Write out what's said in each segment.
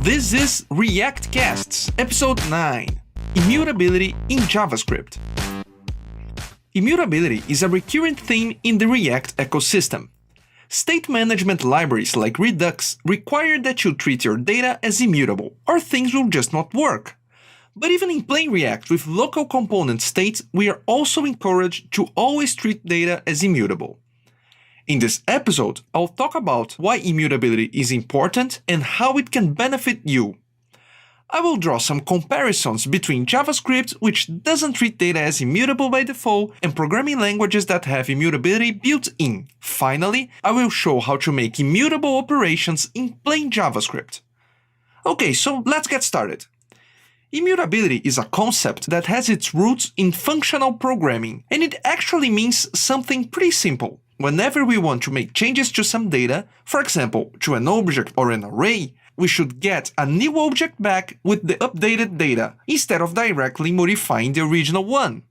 This is React Casts, Episode 9, Immutability in JavaScript. Immutability is a recurrent theme in the React ecosystem. State management libraries like Redux require that you treat your data as immutable, or things will just not work. But even in plain React with local component states, we are also encouraged to always treat data as immutable. In this episode, I'll talk about why immutability is important and how it can benefit you. I will draw some comparisons between JavaScript, which doesn't treat data as immutable by default, and programming languages that have immutability built in. Finally, I will show how to make immutable operations in plain JavaScript. Okay, so let's get started. Immutability is a concept that has its roots in functional programming, and it actually means something pretty simple. Whenever we want to make changes to some data, for example, to an object or an array, we should get a new object back with the updated data, instead of directly modifying the original one.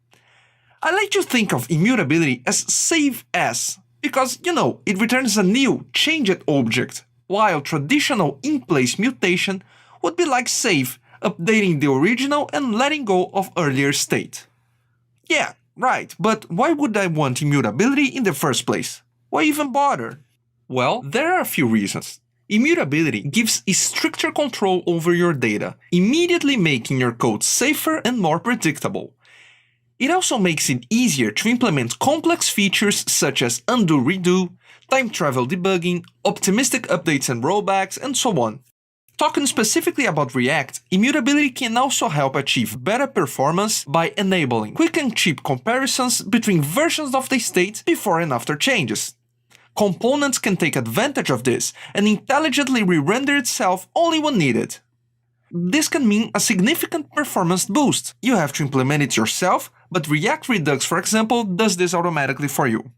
I like to think of immutability as save as, because, it returns a new, changed object, while traditional in-place mutation would be like save, updating the original and letting go of earlier state. Yeah, right, but why would I want immutability in the first place? Why even bother? Well, there are a few reasons. Immutability gives stricter control over your data, immediately making your code safer and more predictable. It also makes it easier to implement complex features such as undo-redo, time travel debugging, optimistic updates and rollbacks, and so on. Talking specifically about React, immutability can also help achieve better performance by enabling quick and cheap comparisons between versions of the state before and after changes. Components can take advantage of this and intelligently re-render itself only when needed. This can mean a significant performance boost. You have to implement it yourself, but React Redux, for example, does this automatically for you.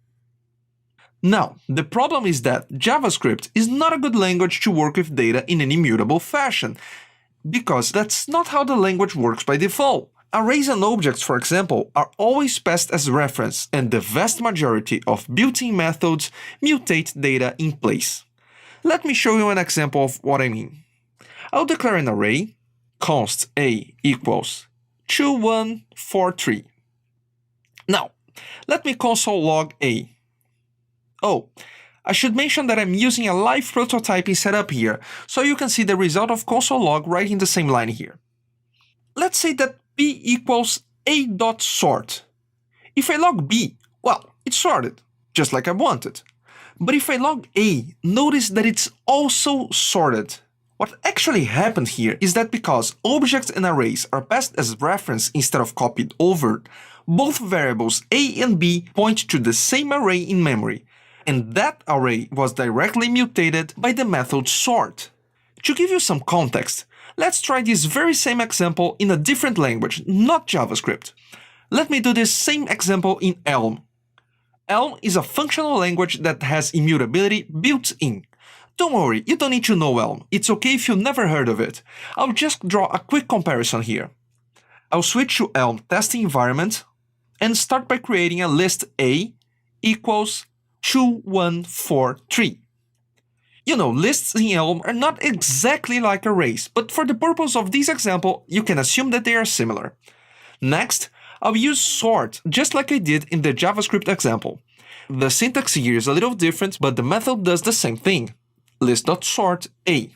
Now, the problem is that JavaScript is not a good language to work with data in an immutable fashion, because that's not how the language works by default. Arrays and objects, for example, are always passed as reference, and the vast majority of built-in methods mutate data in place. Let me show you an example of what I mean. I'll declare an array, const a equals 2143. Now, let me console log a. Oh, I should mention that I'm using a live prototyping setup here, so you can see the result of console log right in the same line here. Let's say that b equals a.sort. If I log b, well, it's sorted, just like I wanted. But if I log a, notice that it's also sorted. What actually happened here is that because objects and arrays are passed as reference instead of copied over, both variables a and b point to the same array in memory, and that array was directly mutated by the method sort. To give you some context, let's try this very same example in a different language, not JavaScript. Let me do this same example in Elm. Elm is a functional language that has immutability built in. Don't worry, you don't need to know Elm. It's okay if you never heard of it. I'll just draw a quick comparison here. I'll switch to Elm testing environment and start by creating a list A equals 2143. Lists in Elm are not exactly like arrays, but for the purpose of this example, you can assume that they are similar. Next, I'll use sort, just like I did in the JavaScript example. The syntax here is a little different, but the method does the same thing. List.sort A.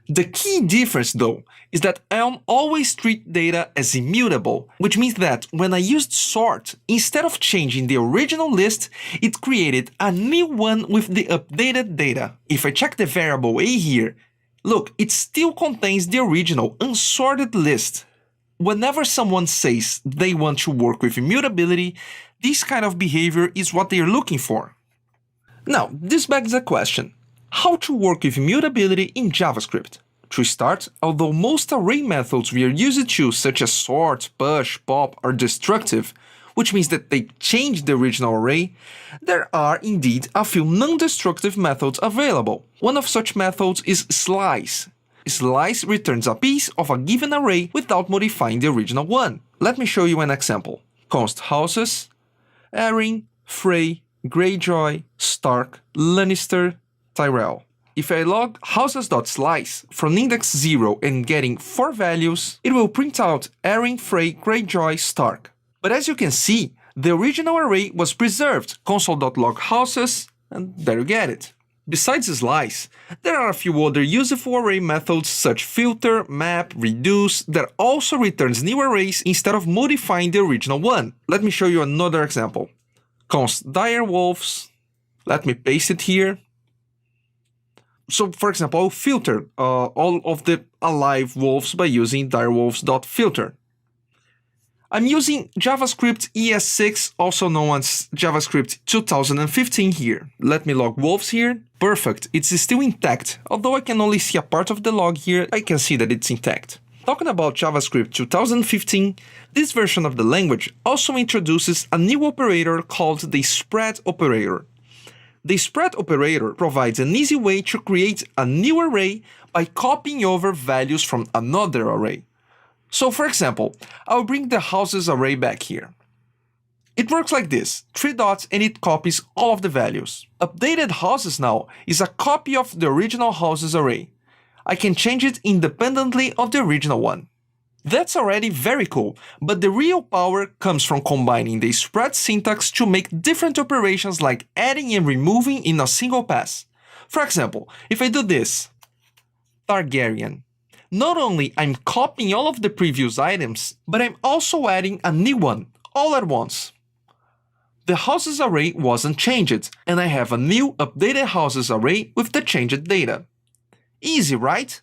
The key difference, though, is that Elm always treats data as immutable, which means that when I used sort, instead of changing the original list, it created a new one with the updated data. If I check the variable a here, look, it still contains the original unsorted list. Whenever someone says they want to work with immutability, this kind of behavior is what they are looking for. Now, this begs a question. How to work with immutability in JavaScript? To start, although most array methods we are used to, such as sort, push, pop, are destructive, which means that they change the original array, there are indeed a few non-destructive methods available. One of such methods is slice. Slice returns a piece of a given array without modifying the original one. Let me show you an example. Const houses, Erin, Frey, Greyjoy, Stark, Lannister, Tyrell. If I log houses.slice from index 0 and getting 4 values, it will print out Erin, Frey, Greyjoy, Stark. But as you can see, the original array was preserved, console.log houses, and there you get it. Besides slice, there are a few other useful array methods such filter, map, reduce that also returns new arrays instead of modifying the original one. Let me show you another example. Const direwolves. Let me paste it here. So for example, I'll filter all of the alive wolves by using direwolves.filter. I'm using JavaScript ES6, also known as JavaScript 2015 here. Let me log wolves here. Perfect, it's still intact. Although I can only see a part of the log here, I can see that it's intact. Talking about JavaScript 2015, this version of the language also introduces a new operator called the spread operator. The spread operator provides an easy way to create a new array by copying over values from another array. So for example, I'll bring the houses array back here. It works like this, 3 dots and it copies all of the values. Updated houses now is a copy of the original houses array. I can change it independently of the original one. That's already very cool, but the real power comes from combining the spread syntax to make different operations like adding and removing in a single pass. For example, if I do this, Targaryen, not only I'm copying all of the previous items, but I'm also adding a new one, all at once. The houses array wasn't changed, and I have a new updated houses array with the changed data. Easy, right?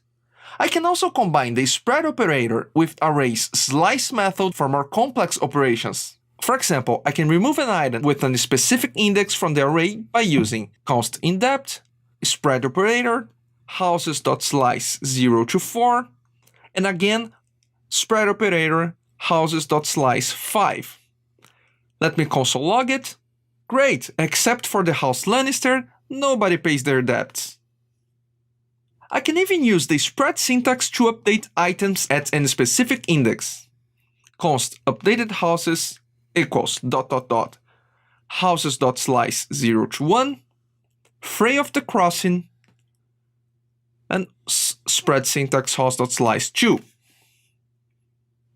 I can also combine the spread operator with array's slice method for more complex operations. For example, I can remove an item with a specific index from the array by using const indEpt, spread operator, houses.slice 0 to 4, and again, spread operator, houses.slice 5. Let me console log it. Great, except for the house Lannister, nobody pays their debts. I can even use the spread syntax to update items at a specific index. Const updated houses equals ... houses.slice 0 to 1, Frey of the Crossing, and spread syntax house.slice 2.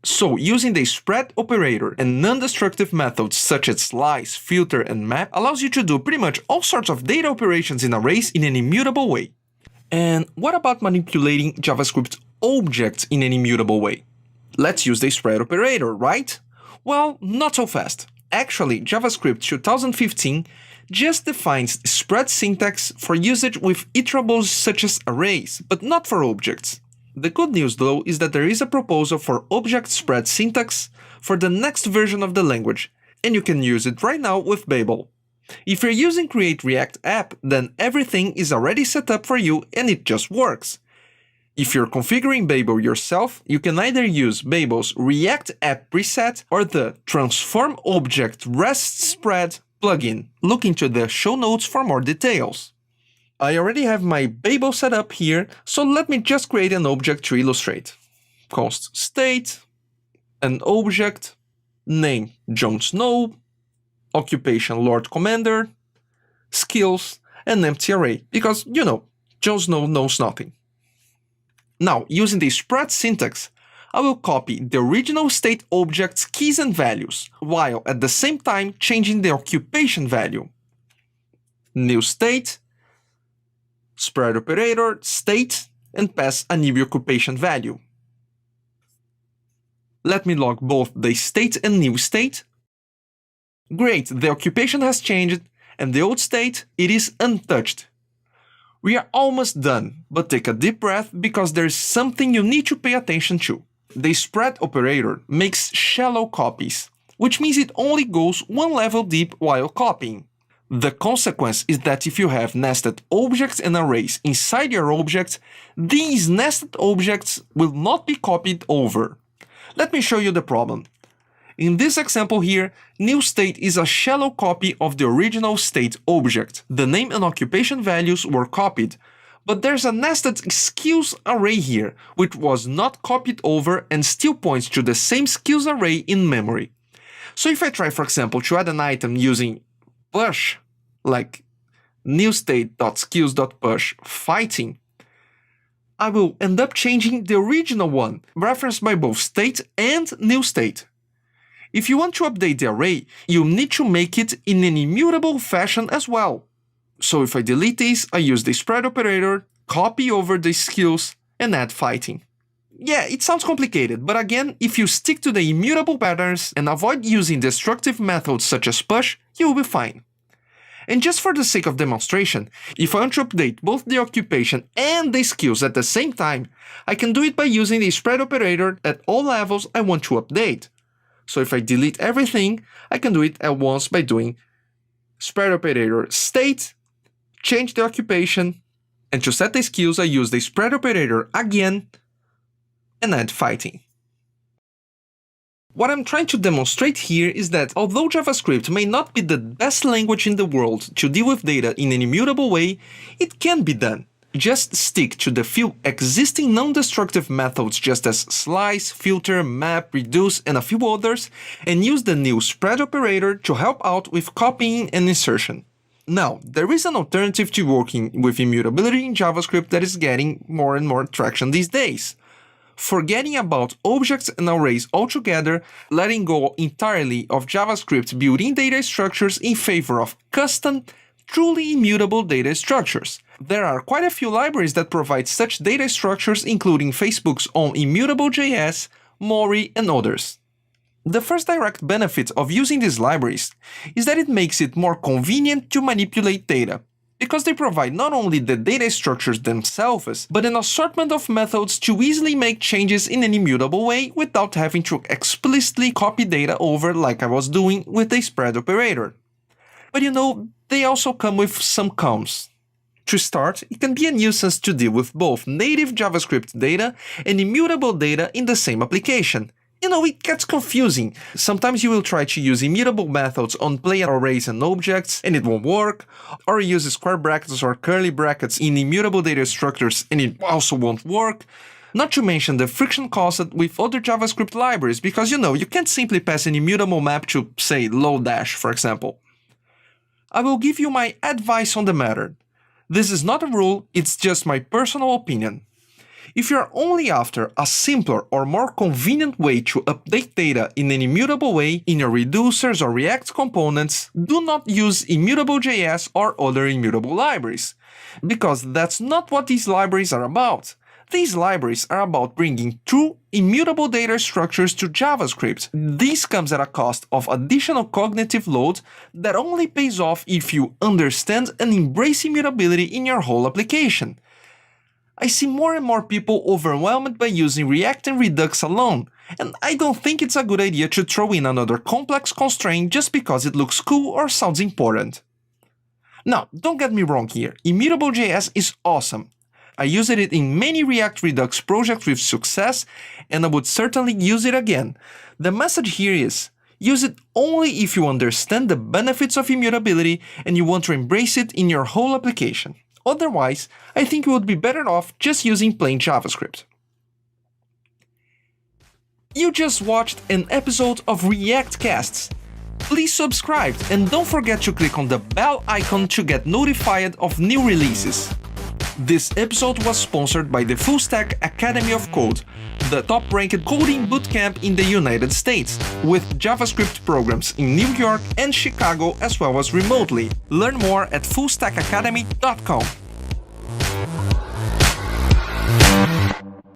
So using the spread operator and non-destructive methods such as slice, filter, and map allows you to do pretty much all sorts of data operations in arrays in an immutable way. And what about manipulating JavaScript objects in an immutable way? Let's use the spread operator, right? Well, not so fast. Actually, JavaScript 2015 just defines spread syntax for usage with iterables such as arrays, but not for objects. The good news though is that there is a proposal for object spread syntax for the next version of the language, and you can use it right now with Babel. If you're using Create React App, then everything is already set up for you and it just works. If you're configuring Babel yourself, you can either use Babel's React App preset or the Transform Object REST Spread plugin. Look into the show notes for more details. I already have my Babel set up here, so let me just create an object to illustrate. Const state, an object, name Jon Snow, occupation Lord Commander, skills, and empty array, because, you know, Jon Snow knows nothing. Now, using the spread syntax, I will copy the original state object's keys and values, while at the same time changing the occupation value. New state, spread operator, state, and pass a new occupation value. Let me log both the state and new state. Great, the occupation has changed, and the old state, it is untouched. We are almost done, but take a deep breath because there is something you need to pay attention to. The spread operator makes shallow copies, which means it only goes one level deep while copying. The consequence is that if you have nested objects and arrays inside your object, these nested objects will not be copied over. Let me show you the problem. In this example here, new state is a shallow copy of the original state object. The name and occupation values were copied, but there's a nested skills array here, which was not copied over and still points to the same skills array in memory. So if I try, for example, to add an item using push, like newState.skills.push fighting, I will end up changing the original one, referenced by both state and new state. If you want to update the array, you need to make it in an immutable fashion as well. So if I delete this, I use the spread operator, copy over the skills, and add fighting. Yeah, it sounds complicated, but again, if you stick to the immutable patterns and avoid using destructive methods such as push, you will be fine. And just for the sake of demonstration, if I want to update both the occupation and the skills at the same time, I can do it by using the spread operator at all levels I want to update. So if I delete everything, I can do it at once by doing spread operator state, change the occupation, and to set the skills I use the spread operator again, and add fighting. What I'm trying to demonstrate here is that although JavaScript may not be the best language in the world to deal with data in an immutable way, it can be done. Just stick to the few existing non-destructive methods just as slice, filter, map, reduce, and a few others, and use the new spread operator to help out with copying and insertion. Now, there is an alternative to working with immutability in JavaScript that is getting more and more traction these days. Forgetting about objects and arrays altogether, letting go entirely of JavaScript built-in data structures in favor of custom, truly immutable data structures. There are quite a few libraries that provide such data structures, including Facebook's own Immutable.js, Mori, and others. The first direct benefit of using these libraries is that it makes it more convenient to manipulate data, because they provide not only the data structures themselves, but an assortment of methods to easily make changes in an immutable way without having to explicitly copy data over like I was doing with the spread operator. But they also come with some cons. To start, it can be a nuisance to deal with both native JavaScript data and immutable data in the same application. It gets confusing. Sometimes you will try to use immutable methods on plain arrays and objects, and it won't work, or use square brackets or curly brackets in immutable data structures, and it also won't work. Not to mention the friction caused with other JavaScript libraries, because you can't simply pass an immutable map to, say, Lodash, for example. I will give you my advice on the matter. This is not a rule, it's just my personal opinion. If you are only after a simpler or more convenient way to update data in an immutable way in your reducers or React components, do not use Immutable.js or other immutable libraries, because that's not what these libraries are about. These libraries are about bringing true immutable data structures to JavaScript. This comes at a cost of additional cognitive load that only pays off if you understand and embrace immutability in your whole application. I see more and more people overwhelmed by using React and Redux alone, and I don't think it's a good idea to throw in another complex constraint just because it looks cool or sounds important. Now, don't get me wrong here, Immutable.js is awesome. I used it in many React Redux projects with success, and I would certainly use it again. The message here is, use it only if you understand the benefits of immutability and you want to embrace it in your whole application. Otherwise, I think you would be better off just using plain JavaScript. You just watched an episode of React Casts. Please subscribe and don't forget to click on the bell icon to get notified of new releases. This episode was sponsored by the Full Stack Academy of Code, the top-ranked coding bootcamp in the United States, with JavaScript programs in New York and Chicago as well as remotely. Learn more at fullstackacademy.com.